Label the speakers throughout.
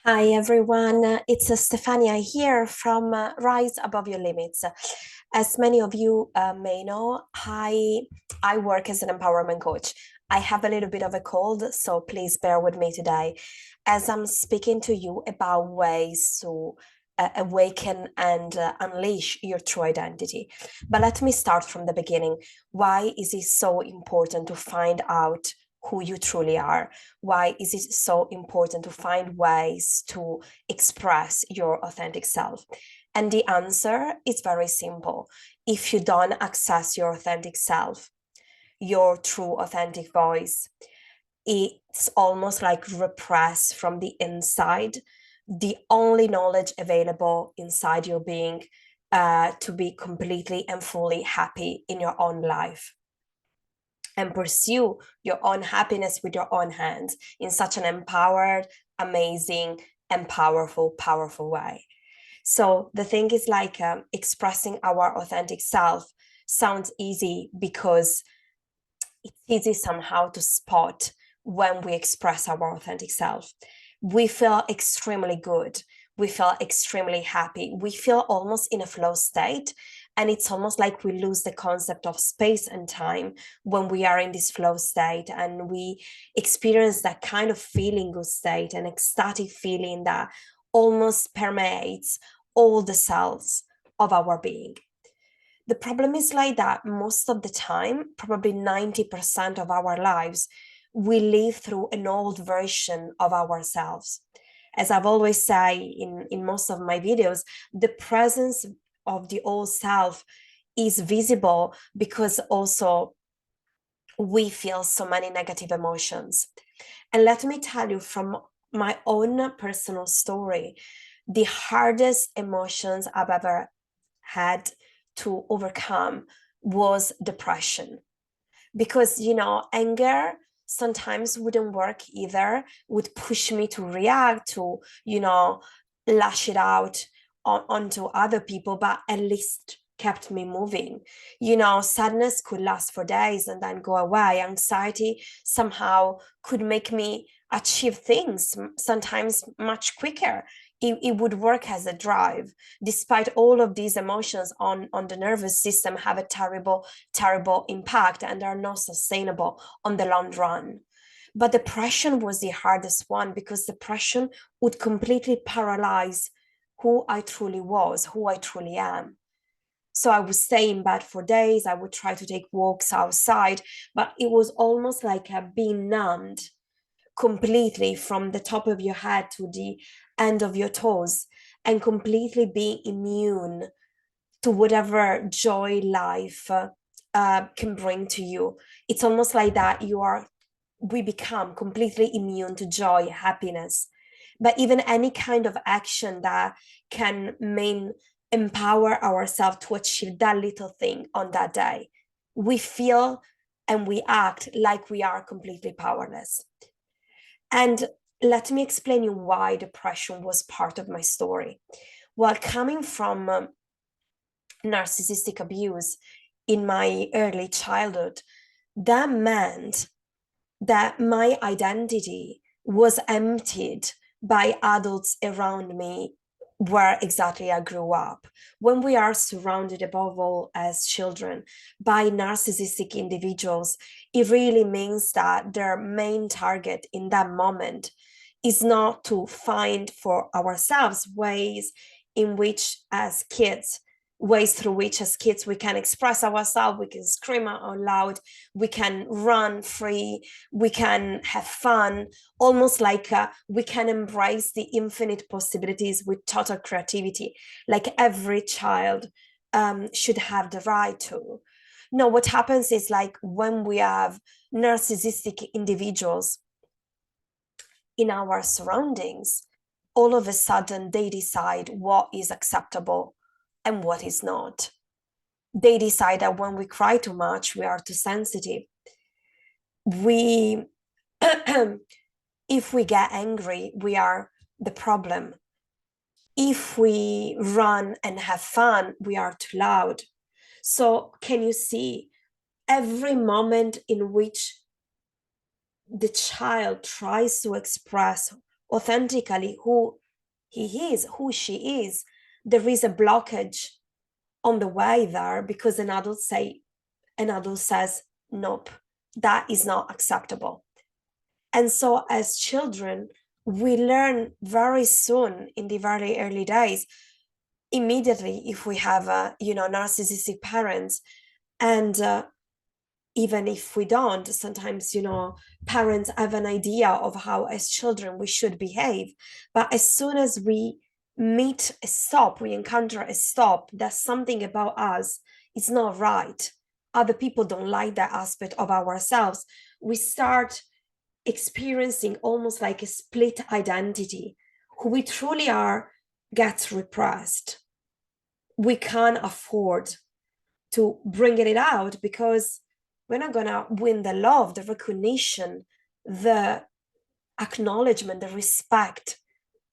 Speaker 1: Hi everyone, it's Stefania here from Rise Above Your Limits. As many of you may know, I work as an empowerment coach. I have a little bit of a cold, so please bear with me today as I'm speaking to you about ways to awaken and unleash your true identity. But let me start from the beginning. Why is it so important to find out who you truly are? Why is it so important to find ways to express your authentic self? And the answer is very simple. If you don't access your authentic self, your true authentic voice, it's almost like repressed from the inside. The only knowledge available inside your being to be completely and fully happy in your own life and pursue your own happiness with your own hands in such an empowered, amazing, and powerful way. So the thing is like expressing our authentic self sounds easy because it's easy somehow to spot when we express our authentic self. We feel extremely good. We feel extremely happy. We feel almost in a flow state. And it's almost like we lose the concept of space and time when we are in this flow state and we experience that kind of feeling good state, an ecstatic feeling that almost permeates all the cells of our being. The problem is like that most of the time, probably 90% of our lives, we live through an old version of ourselves. As I've always say in most of my videos, the presence of the old self is visible because also we feel so many negative emotions. And let me tell you from my own personal story, the hardest emotions I've ever had to overcome was depression. Because, anger sometimes wouldn't work either, would push me to react, to, lash it out onto other people, but at least kept me moving. Sadness could last for days and then go away. Anxiety somehow could make me achieve things sometimes much quicker. It would work as a drive, despite all of these emotions on the nervous system have a terrible impact and are not sustainable on the long run. But depression was the hardest one because depression would completely paralyze who I truly was, who I truly am. So I would stay in bed for days. I would try to take walks outside, but it was almost like being numbed completely from the top of your head to the end of your toes and completely being immune to whatever joy life can bring to you. It's almost like that we become completely immune to joy, happiness. But even any kind of action that can empower ourselves to achieve that little thing on that day, we feel and we act like we are completely powerless. And let me explain you why depression was part of my story. Well, coming from narcissistic abuse in my early childhood, that meant that my identity was emptied by adults around me where exactly I grew up. When we are surrounded, above all as children, by narcissistic individuals, it really means that their main target in that moment is not to find for ourselves ways through which as kids we can express ourselves, we can scream out loud, we can run free, we can have fun, almost like we can embrace the infinite possibilities with total creativity, like every child should have the right to. No, what happens is like when we have narcissistic individuals in our surroundings, all of a sudden they decide what is acceptable and what is not. They decide that when we cry too much, we are too sensitive. We, if we get angry, we are the problem. If we run and have fun, we are too loud. So, can you see every moment in which the child tries to express authentically who he is, who she is, there is a blockage on the way there because an adult says, nope, that is not acceptable. And so as children, we learn very soon in the very early days, immediately if we have narcissistic parents, and even if we don't, sometimes parents have an idea of how as children we should behave, but as soon as we meet a stop, we encounter a stop, that's something about us is not right, other people don't like that aspect of ourselves, we start experiencing almost like a split identity. Who we truly are gets repressed. We can't afford to bring it out because we're not gonna win the love, the recognition, the acknowledgement, the respect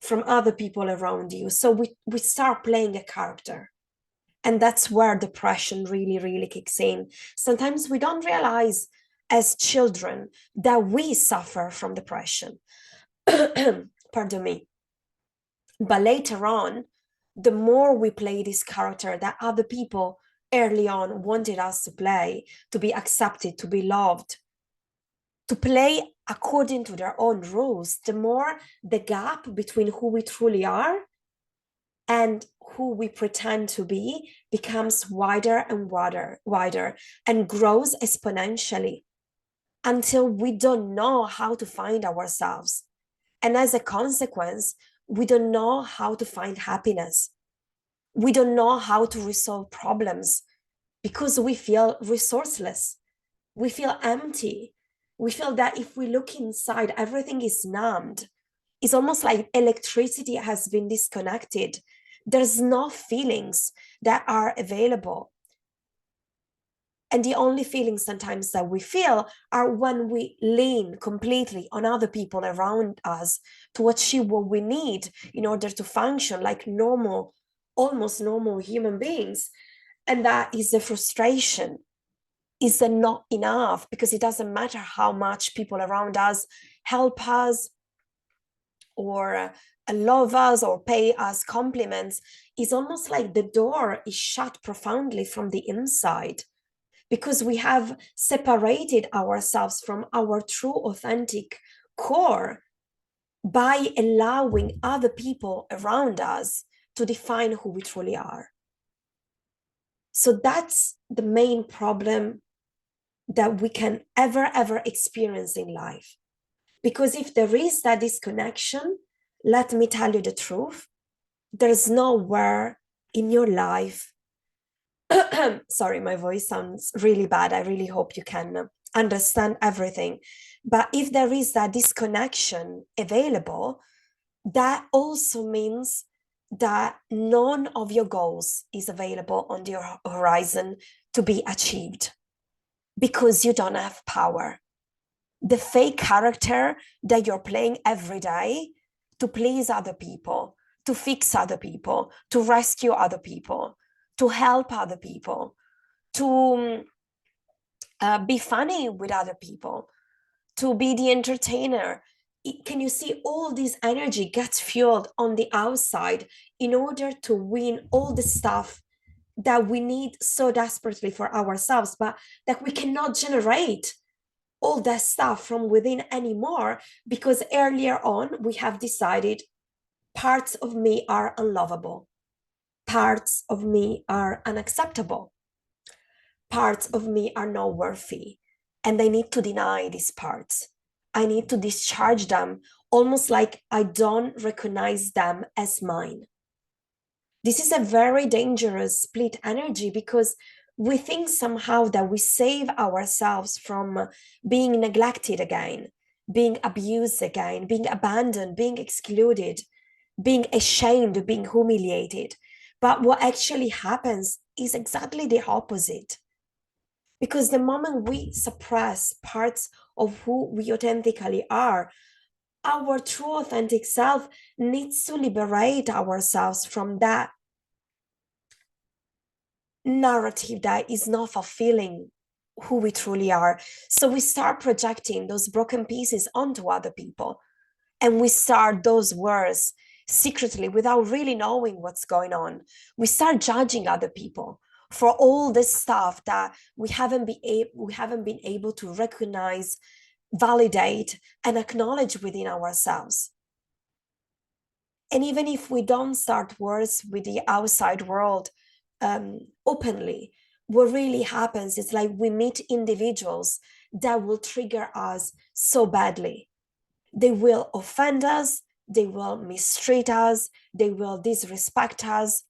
Speaker 1: from other people around you. So we start playing a character. And that's where depression really, really kicks in. Sometimes we don't realize as children that we suffer from depression. Pardon me. But later on, the more we play this character that other people early on wanted us to play, to be accepted, to be loved, to play according to their own rules, the more the gap between who we truly are and who we pretend to be becomes wider and wider and grows exponentially until we don't know how to find ourselves. And as a consequence, we don't know how to find happiness. We don't know how to resolve problems because we feel resourceless. We feel empty. We feel that if we look inside, everything is numbed. It's almost like electricity has been disconnected. There's no feelings that are available. And the only feelings sometimes that we feel are when we lean completely on other people around us to achieve what we need in order to function like normal, almost normal human beings. And that is the frustration. Is the not enough, because it doesn't matter how much people around us help us or love us or pay us compliments. It's almost like the door is shut profoundly from the inside because we have separated ourselves from our true authentic core by allowing other people around us to define who we truly are. So that's the main problem that we can ever experience in life. Because if there is that disconnection, let me tell you the truth, there's nowhere in your life, sorry, my voice sounds really bad. I really hope you can understand everything. But if there is that disconnection available, that also means that none of your goals is available on your horizon to be achieved because you don't have power. The fake character that you're playing every day to please other people, to fix other people, to rescue other people, to help other people, to be funny with other people, to be the entertainer. Can you see all this energy gets fueled on the outside in order to win all the stuff that we need so desperately for ourselves, but that we cannot generate all that stuff from within anymore because earlier on we have decided parts of me are unlovable, parts of me are unacceptable, parts of me are not worthy, and I need to deny these parts. I need to discharge them almost like I don't recognize them as mine. This is a very dangerous split energy because we think somehow that we save ourselves from being neglected again, being abused again, being abandoned, being excluded, being ashamed, being humiliated. But what actually happens is exactly the opposite. Because the moment we suppress parts of who we authentically are, our true authentic self needs to liberate ourselves from that narrative that is not fulfilling who we truly are. So we start projecting those broken pieces onto other people. And we start those words secretly without really knowing what's going on. We start judging other people for all this stuff that we haven't been able to recognize, validate, and acknowledge within ourselves. And even if we don't start words with the outside world openly, what really happens is like we meet individuals that will trigger us so badly. They will offend us, they will mistreat us, they will disrespect us,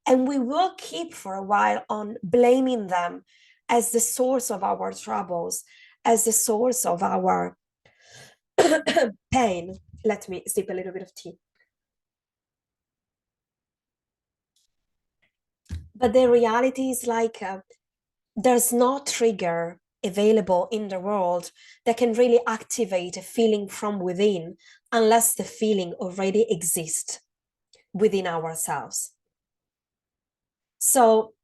Speaker 1: and we will keep for a while on blaming them as the source of our troubles, as the source of our pain. Let me sip a little bit of tea. But the reality is like there's no trigger available in the world that can really activate a feeling from within unless the feeling already exists within ourselves. So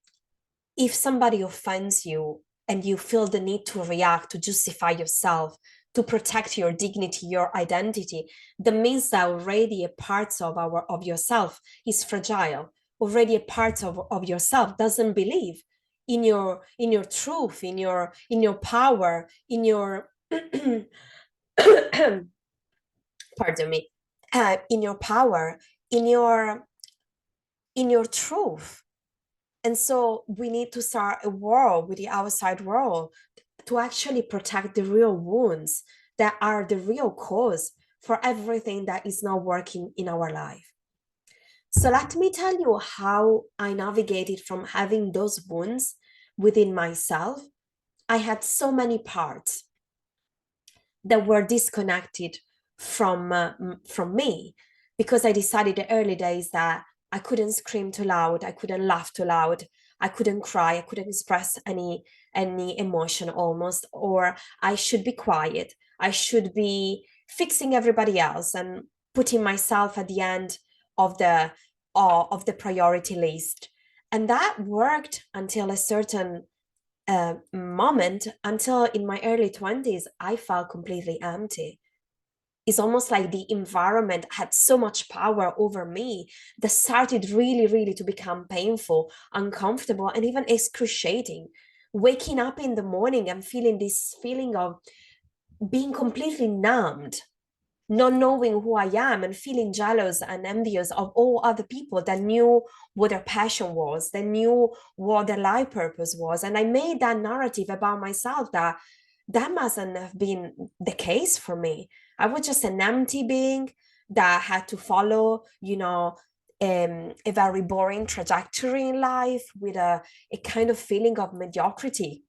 Speaker 1: if somebody offends you and you feel the need to react, to justify yourself, to protect your dignity, your identity, that means that already a part of yourself is fragile. Already a part of yourself doesn't believe in your truth, in your power, in your pardon me, in your power, in your truth. And so we need to start a war with the outside world to actually protect the real wounds that are the real cause for everything that is not working in our life. So let me tell you how I navigated from having those wounds within myself. I had so many parts that were disconnected from me because I decided the early days that I couldn't scream too loud, I couldn't laugh too loud, I couldn't cry, I couldn't express any emotion almost, or I should be quiet, I should be fixing everybody else and putting myself at the end of the priority list. And that worked until a certain moment, until in my early 20s, I felt completely empty. It's almost like the environment had so much power over me that started really, really to become painful, uncomfortable, and even excruciating. Waking up in the morning and feeling this feeling of being completely numbed, not knowing who I am and feeling jealous and envious of all other people that knew what their passion was, that knew what their life purpose was. And I made that narrative about myself that mustn't have been the case for me. I was just an empty being that had to follow, a very boring trajectory in life with a kind of feeling of mediocrity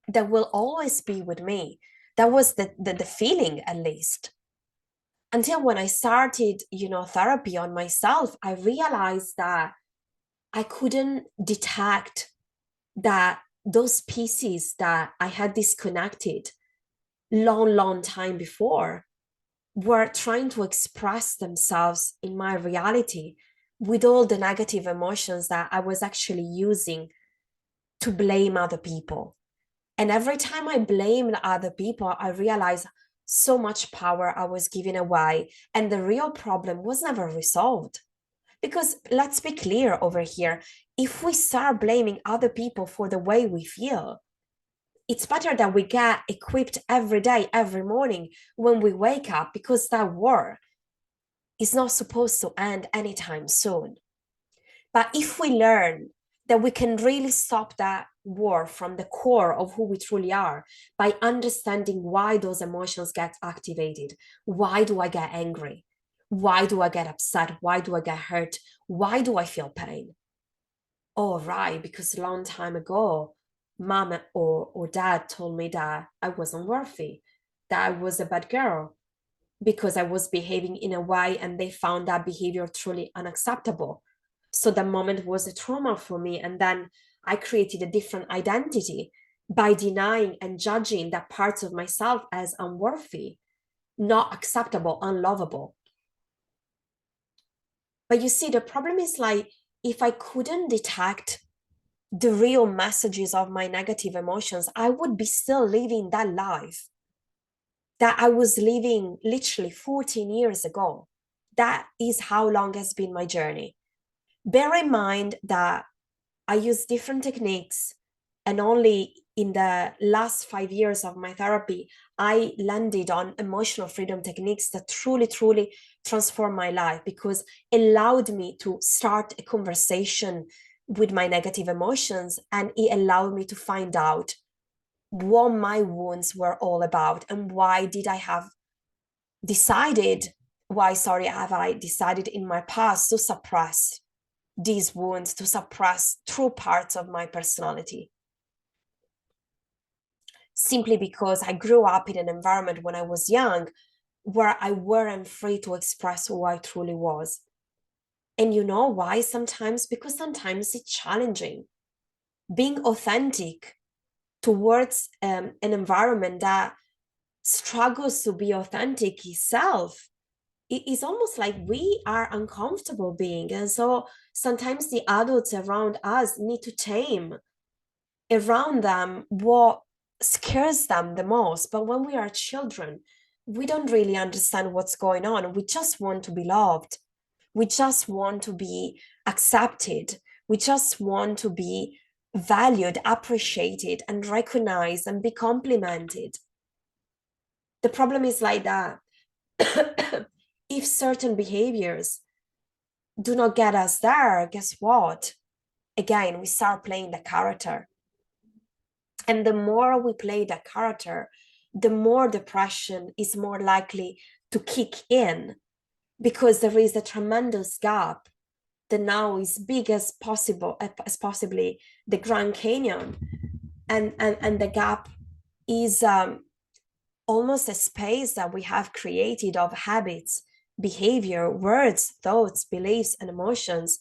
Speaker 1: that will always be with me. That was the feeling, at least. Until when I started, therapy on myself, I realized that I couldn't detect that those pieces that I had disconnected long time before were trying to express themselves in my reality with all the negative emotions that I was actually using to blame other people. And every time I blamed other people, I realized so much power I was giving away. And the real problem was never resolved. Because let's be clear over here, if we start blaming other people for the way we feel, it's better that we get equipped every day, every morning when we wake up, because that war is not supposed to end anytime soon. But if we learn that we can really stop that war from the core of who we truly are by understanding why those emotions get activated. Why do I get angry? Why do I get upset? Why do I get hurt? Why do I feel pain? Oh, right, because a long time ago, mom or dad told me that I wasn't worthy, that I was a bad girl because I was behaving in a way and they found that behavior truly unacceptable. So the moment was a trauma for me. And then I created a different identity by denying and judging that parts of myself as unworthy, not acceptable, unlovable. But you see, the problem is like, if I couldn't detect the real messages of my negative emotions, I would be still living that life. that I was living literally 14 years ago. That is how long has been my journey. Bear in mind that I use different techniques, and only in the last 5 years of my therapy, I landed on emotional freedom techniques that truly, truly transformed my life, because it allowed me to start a conversation with my negative emotions, and it allowed me to find out what my wounds were all about and why did I have decided, have I decided in my past to suppress these wounds, to suppress true parts of my personality, simply because I grew up in an environment when I was young where I weren't free to express who I truly was. And you know why? Sometimes, because sometimes it's challenging. Being authentic towards an environment that struggles to be authentic itself, it is almost like we are uncomfortable being. And so sometimes the adults around us need to tame around them what scares them the most. But when we are children, we don't really understand what's going on. We just want to be loved. We just want to be accepted. We just want to be valued, appreciated, and recognized and be complimented. The problem is like that. If certain behaviors do not get us there, guess what? Again, we start playing the character. And the more we play the character, the more depression is more likely to kick in, because there is a tremendous gap that now is big as possible, as possibly the Grand Canyon. And the gap is almost a space that we have created of habits, behavior, words, thoughts, beliefs, and emotions,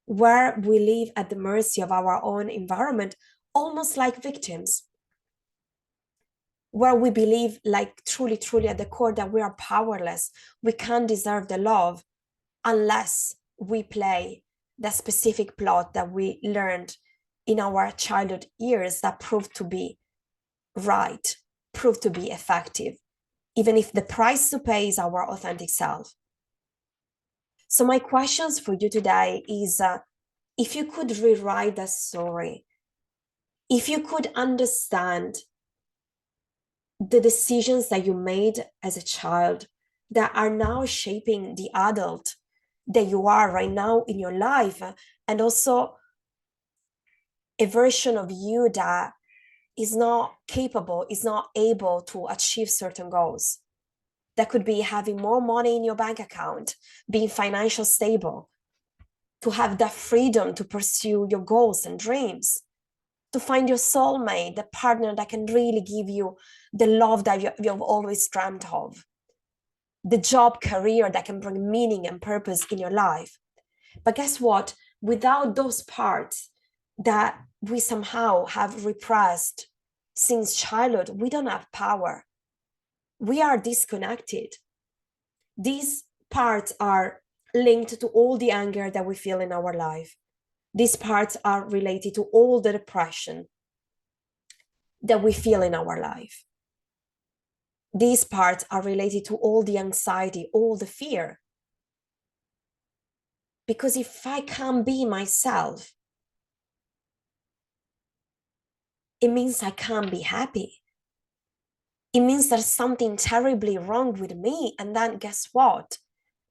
Speaker 1: where we live at the mercy of our own environment, almost like victims, where we believe, like truly, truly at the core, that we are powerless. We can't deserve the love unless we play the specific plot that we learned in our childhood years that proved to be right, proved to be effective, even if the price to pay is our authentic self. So my questions for you today is, if you could rewrite the story, if you could understand the decisions that you made as a child that are now shaping the adult that you are right now in your life, and also a version of you that is not capable, is not able to achieve certain goals. That could be having more money in your bank account, being financially stable, to have the freedom to pursue your goals and dreams, to find your soulmate, the partner that can really give you the love that you've always dreamt of, the job, career that can bring meaning and purpose in your life. But guess what? Without those parts that we somehow have repressed since childhood, we don't have power. We are disconnected. These parts are linked to all the anger that we feel in our life. These parts are related to all the depression that we feel in our life. These parts are related to all the anxiety, all the fear. Because if I can't be myself, it means I can't be happy. It means there's something terribly wrong with me. And then guess what?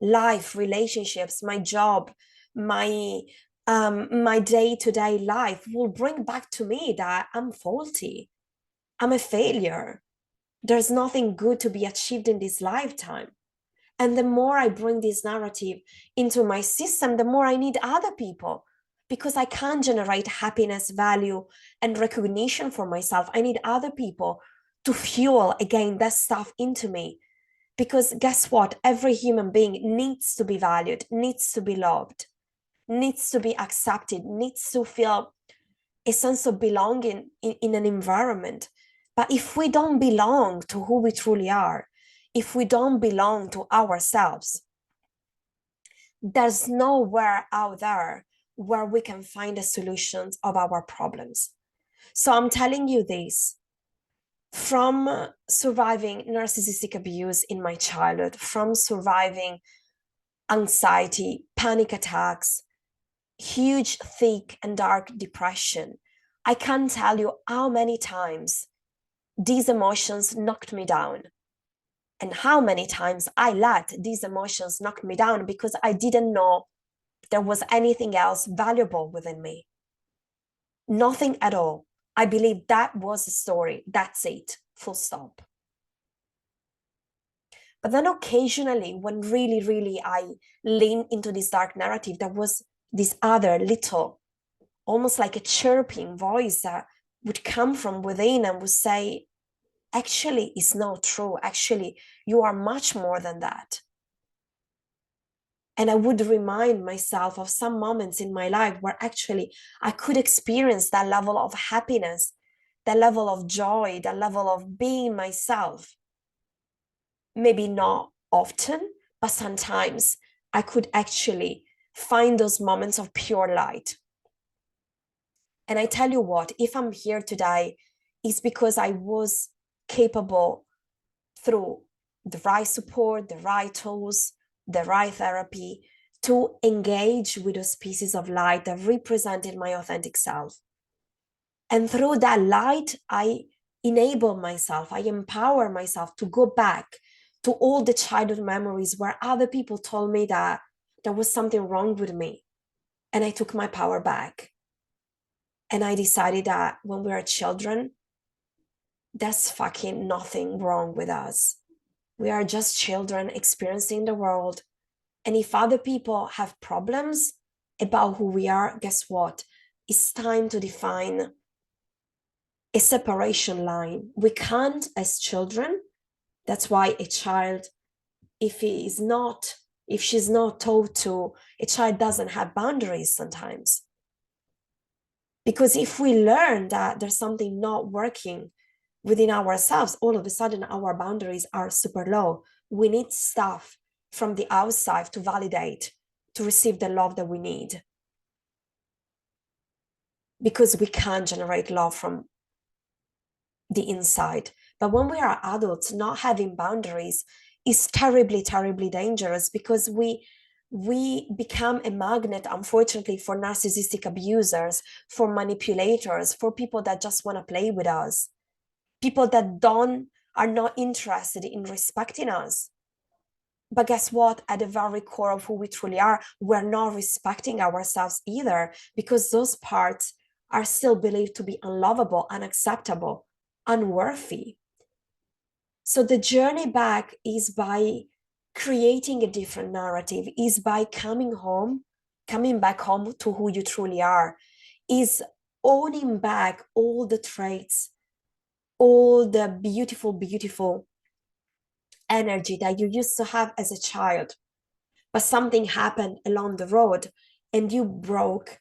Speaker 1: Life, relationships, my job, my day-to-day life will bring back to me that I'm faulty. I'm a failure. There's nothing good to be achieved in this lifetime. And the more I bring this narrative into my system, the more I need other people, because I can't generate happiness, value, and recognition for myself. I need other people to fuel again that stuff into me. Because guess what? Every human being needs to be valued, needs to be loved, needs to be accepted, needs to feel a sense of belonging in an environment. But if we don't belong to who we truly are, if we don't belong to ourselves, there's nowhere out there where we can find the solutions of our problems. So I'm telling you this From surviving narcissistic abuse in my childhood, from surviving anxiety, panic attacks, huge, thick, and dark depression, I can't tell you how many times these emotions knocked me down, and how many times I let these emotions knock me down because I didn't know there was anything else valuable within me. Nothing at all. I believe that was the story. That's it. Full stop. But then occasionally, when really, really I lean into this dark narrative, there was this other little, almost like a chirping voice that would come from within and would say, actually, it's not true. Actually, you are much more than that. And I would remind myself of some moments in my life where actually I could experience that level of happiness, that level of joy, that level of being myself. Maybe not often, but sometimes I could actually find those moments of pure light. And I tell you what, if I'm here today, it's because I was capable through the right support, the right tools, the right therapy to engage with those pieces of light that represented my authentic self. And through that light, I enable myself, I empower myself to go back to all the childhood memories where other people told me that there was something wrong with me. And I took my power back. And I decided that when we are children, there's fucking nothing wrong with us. We are just children experiencing the world. And if other people have problems about who we are, guess what? It's time to define a separation line. We can't, as children, that's why a child, if she's not told to, a child doesn't have boundaries sometimes. Because if we learn that there's something not working within ourselves, all of a sudden our boundaries are super low. We need stuff from the outside to validate, to receive the love that we need. Because we can't generate love from the inside. But when we are adults, not having boundaries is terribly, terribly dangerous because we become a magnet, unfortunately, for narcissistic abusers, for manipulators, for people that just want to play with us, people that are not interested in respecting us. But guess what? At the very core of who we truly are, we're not respecting ourselves either, because those parts are still believed to be unlovable, unacceptable, unworthy. So the journey back is by creating a different narrative, is by coming back home to who you truly are, is owning back all the traits, all the beautiful, beautiful energy that you used to have as a child, but something happened along the road and you broke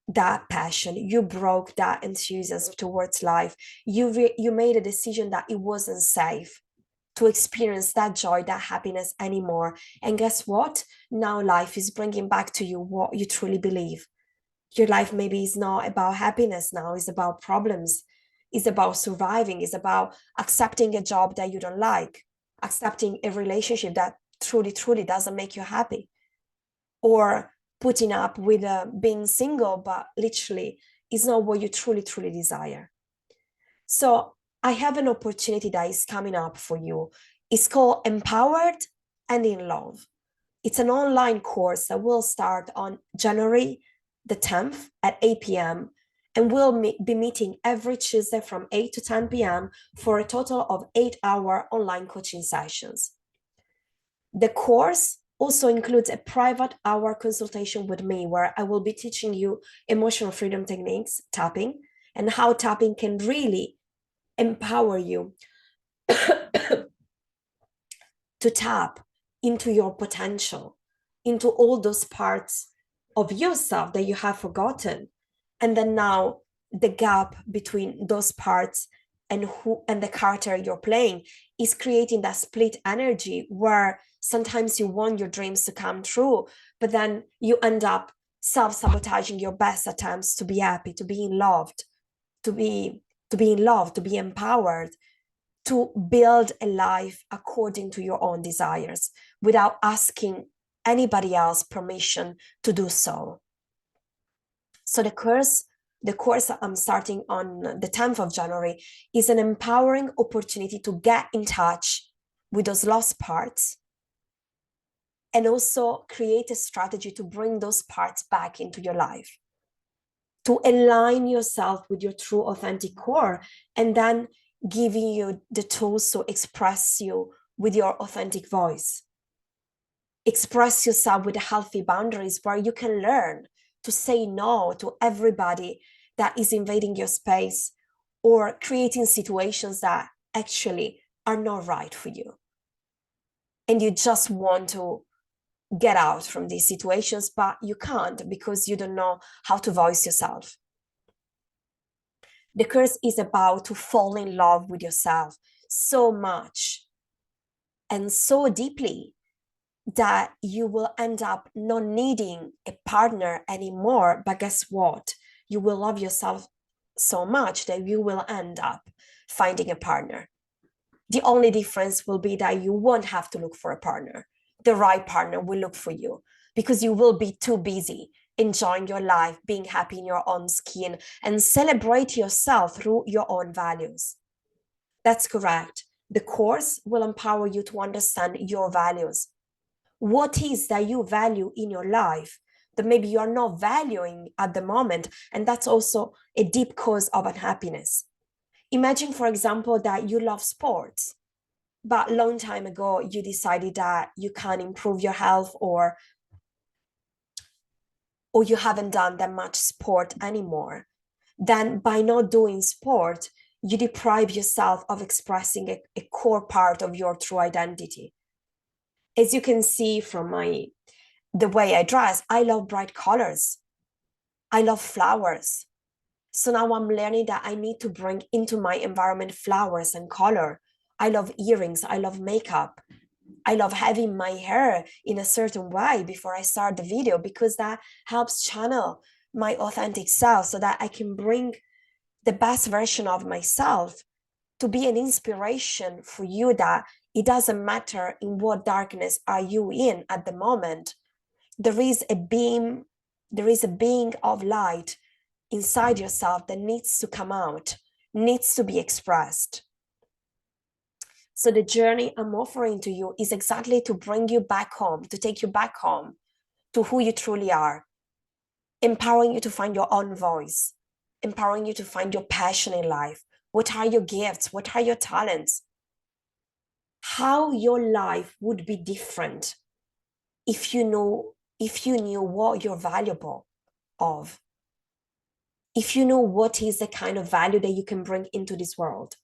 Speaker 1: that passion, you broke that enthusiasm towards life. You made a decision that it wasn't safe to experience that joy, that happiness anymore. And guess what? Now life is bringing back to you what you truly believe. Your life maybe is not about happiness now, it's about problems, it's about surviving, it's about accepting a job that you don't like, accepting a relationship that truly, truly doesn't make you happy, or putting up with being single, but literally is not what you truly, truly desire. So I have an opportunity that is coming up for you. It's called Empowered and in Love. It's an online course that will start on January the 10th at 8 p.m. And we'll be meeting every Tuesday from 8 to 10 p.m. for a total of 8-hour online coaching sessions. The course also includes a private hour consultation with me where I will be teaching you emotional freedom techniques, tapping, and how tapping can really empower you to tap into your potential, into all those parts of yourself that you have forgotten. And then now the gap between those parts and the character you're playing is creating that split energy where sometimes you want your dreams to come true, but then you end up self-sabotaging your best attempts to be happy, to be loved, to be empowered. to build a life according to your own desires without asking anybody else permission to do so. So the course I'm starting on the 10th of January is an empowering opportunity to get in touch with those lost parts and also create a strategy to bring those parts back into your life, to align yourself with your true authentic core, and then giving you the tools to express you with your authentic voice. Express yourself with healthy boundaries where you can learn to say no to everybody that is invading your space or creating situations that actually are not right for you. And you just want to get out from these situations, but you can't because you don't know how to voice yourself. The course is about to fall in love with yourself so much and so deeply that you will end up not needing a partner anymore. But guess what? You will love yourself so much that you will end up finding a partner. The only difference will be that you won't have to look for a partner. The right partner will look for you because you will be too busy enjoying your life, being happy in your own skin, and celebrate yourself through your own values. That's correct. The course will empower you to understand your values. What is that you value in your life that maybe you are not valuing at the moment? And that's also a deep cause of unhappiness. Imagine, for example, that you love sports, but a long time ago, you decided that you can't improve your health or you haven't done that much sport anymore. Then by not doing sport, you deprive yourself of expressing a core part of your true identity. As you can see from the way I dress, I love bright colors. I love flowers. So now I'm learning that I need to bring into my environment flowers and color. I love earrings. I love makeup. I love having my hair in a certain way before I start the video because that helps channel my authentic self so that I can bring the best version of myself to be an inspiration for you, that it doesn't matter in what darkness are you in at the moment. There is a being of light inside yourself that needs to come out, needs to be expressed. So the journey I'm offering to you is exactly to bring you back home, to take you back home to who you truly are, empowering you to find your own voice, empowering you to find your passion in life. What are your gifts? What are your talents? How your life would be different if you knew what you're valuable of, if you know what is the kind of value that you can bring into this world.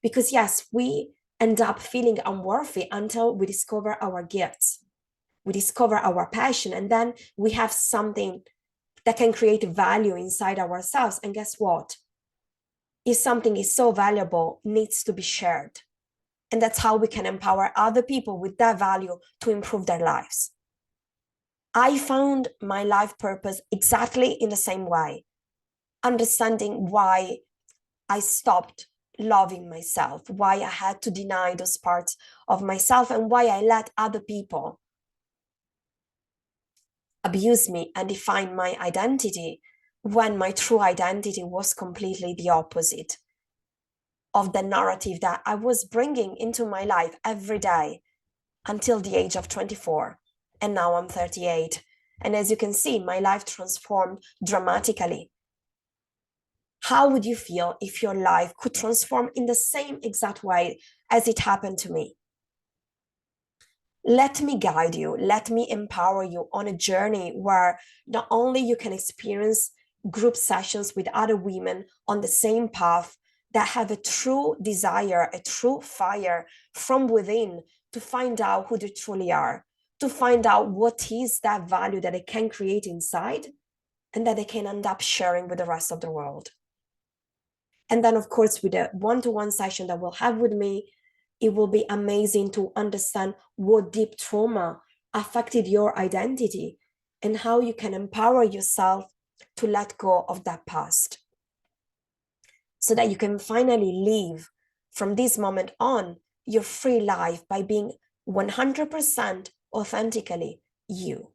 Speaker 1: Because yes, we end up feeling unworthy until we discover our gifts, we discover our passion, and then we have something that can create value inside ourselves. And guess what? If something is so valuable, it needs to be shared. And that's how we can empower other people with that value to improve their lives. I found my life purpose exactly in the same way, understanding why I stopped loving myself, why I had to deny those parts of myself, and why I let other people abuse me and define my identity when my true identity was completely the opposite of the narrative that I was bringing into my life every day until the age of 24. And now I'm 38. And as you can see, my life transformed dramatically. How would you feel if your life could transform in the same exact way as it happened to me? Let me guide you. Let me empower you on a journey where not only you can experience group sessions with other women on the same path that have a true desire, a true fire from within to find out who they truly are, to find out what is that value that they can create inside and that they can end up sharing with the rest of the world. And then, of course, with a one-to-one session that we'll have with me, it will be amazing to understand what deep trauma affected your identity and how you can empower yourself to let go of that past so that you can finally live from this moment on, your free life by being 100% authentically you.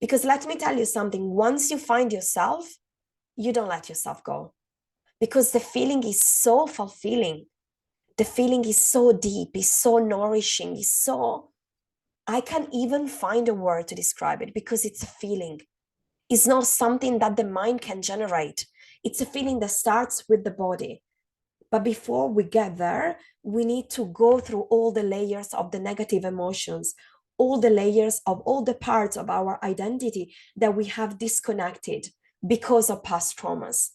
Speaker 1: Because let me tell you something, once you find yourself, you don't let yourself go. Because the feeling is so fulfilling. The feeling is so deep, is so nourishing, is so, I can't even find a word to describe it because it's a feeling. It's not something that the mind can generate. It's a feeling that starts with the body. But before we get there, we need to go through all the layers of the negative emotions, all the layers of all the parts of our identity that we have disconnected because of past traumas.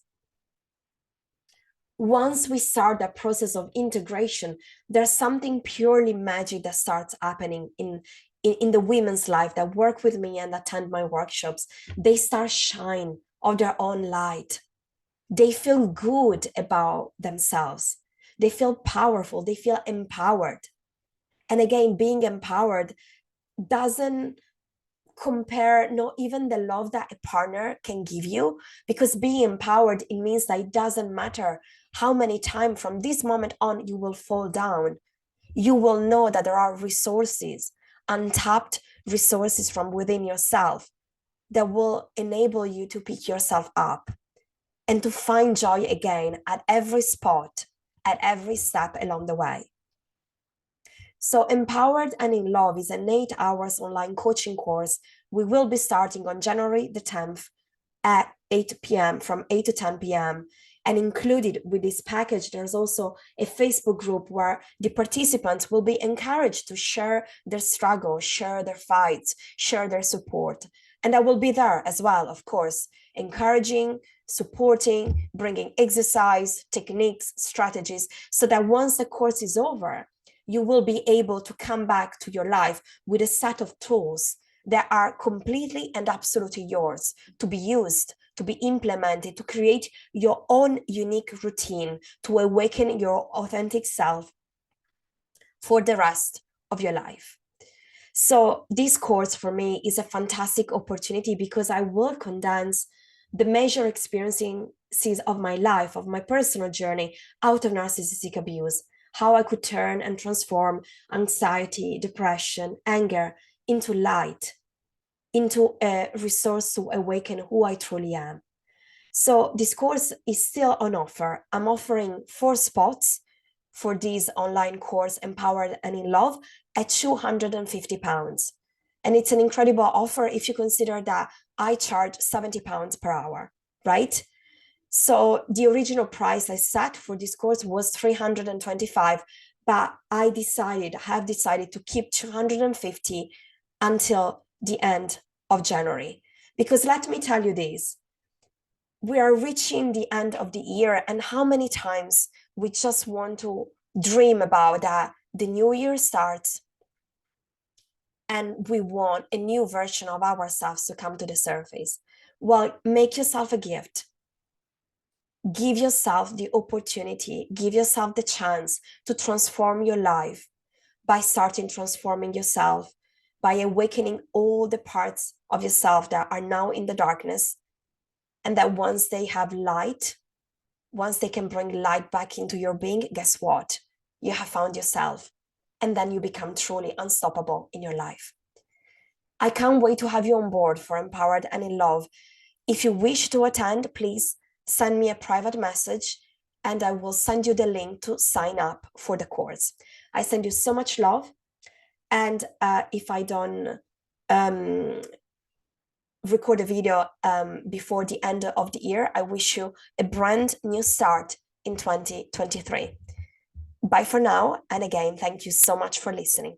Speaker 1: Once we start that process of integration, there's something purely magic that starts happening in the women's life that work with me and attend my workshops. They start shine of their own light. They feel good about themselves. They feel powerful. They feel empowered. And again, being empowered doesn't compare not even the love that a partner can give you, because being empowered, it means that it doesn't matter how many times from this moment on you will fall down. You will know that there are resources, untapped resources from within yourself that will enable you to pick yourself up and to find joy again at every spot, at every step along the way. So Empowered and in Love is an 8 hours online coaching course. We will be starting on January the 10th at 8 p.m. from 8 to 10 p.m. And included with this package, there's also a Facebook group where the participants will be encouraged to share their struggle, share their fights, share their support. And I will be there as well, of course, encouraging, supporting, bringing exercise, techniques, strategies, so that once the course is over, you will be able to come back to your life with a set of tools that are completely and absolutely yours to be used, to be implemented, to create your own unique routine, to awaken your authentic self for the rest of your life. So this course for me is a fantastic opportunity because I will condense the major experiences of my life, of my personal journey out of narcissistic abuse, how I could turn and transform anxiety, depression, anger into light, into a resource to awaken who I truly am. So this course is still on offer. I'm offering 4 spots for this online course, Empowered and in Love, at £250. And it's an incredible offer if you consider that I charge £70 per hour, right? So the original price I set for this course was $325, but I have decided to keep $250 until the end of January. Because let me tell you this, we are reaching the end of the year, and how many times we just want to dream about that the new year starts and we want a new version of ourselves to come to the surface. Well, make yourself a gift. Give yourself the opportunity, give yourself the chance to transform your life by starting transforming yourself, by awakening all the parts of yourself that are now in the darkness, and that once they have light, once they can bring light back into your being, guess what? You have found yourself, and then you become truly unstoppable in your life. I can't wait to have you on board for Empowered and in Love. If you wish to attend, please send me a private message and I will send you the link to sign up for the course. I send you so much love. And if I don't record a video before the end of the year, I wish you a brand new start in 2023. Bye for now. And again, thank you so much for listening.